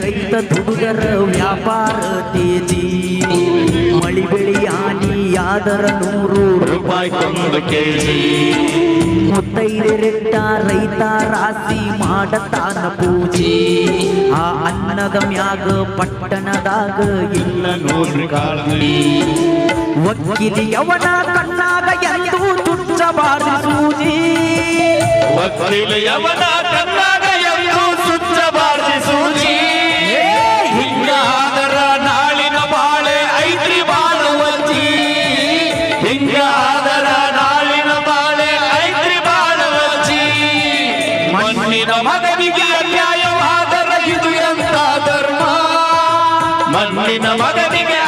ರೈತ ಹುಡುಗರ ವ್ಯಾಪಾರ ತೇಜಿ ಮಳಿ ಬೆಳಿ ಹಾನಿಯಾದರ 100 ರೂಪಾಯಿ ಒಂದು ಕೆಜಿ ಮುತ್ತೈದೆರೆಟ್ಟ ರೈತ ರಾಶಿ ಮಾಡತಾನ ಪೂಜೆ ಆ ಅನ್ನದ ಮ್ಯಾಗ ಪಟ್ಟಣದಾಗ ಇಲ್ಲ ನೋಡ್ರಿ ಕಾಳಜಿ ವಕೀಲಿಯವನ ಕಣ್ಣಾಗ ಎಂದು ಚುಚ್ಚಬಾರದು ಸೂಜಿ ವಕೀಲಿಯವನ ಕಣ್ಣಾಗ ಎಂದು ಚುಚ್ಚಬಾರದು ಸೂಜಿ ಹಿಂಗಾದರ ನಾಳಿನ ಬಾಳೆ ಐತ್ರಿ ಬಾಳುವಜ್ಜಿ ಹಿಂಗಾದರ ನಾಳಿನ ಬಾಳೆ ಐತ್ರಿ ಬಾಳುವಜ್ಜಿ ಮಣ್ಣಿನ ಮಗನಿಗೆ ಅನ್ಯಾಯವಾದರ ಇದು ಎಂತ ಧರ್ಮ ಮಣ್ಣಿನ ಮಗನಿಗೆ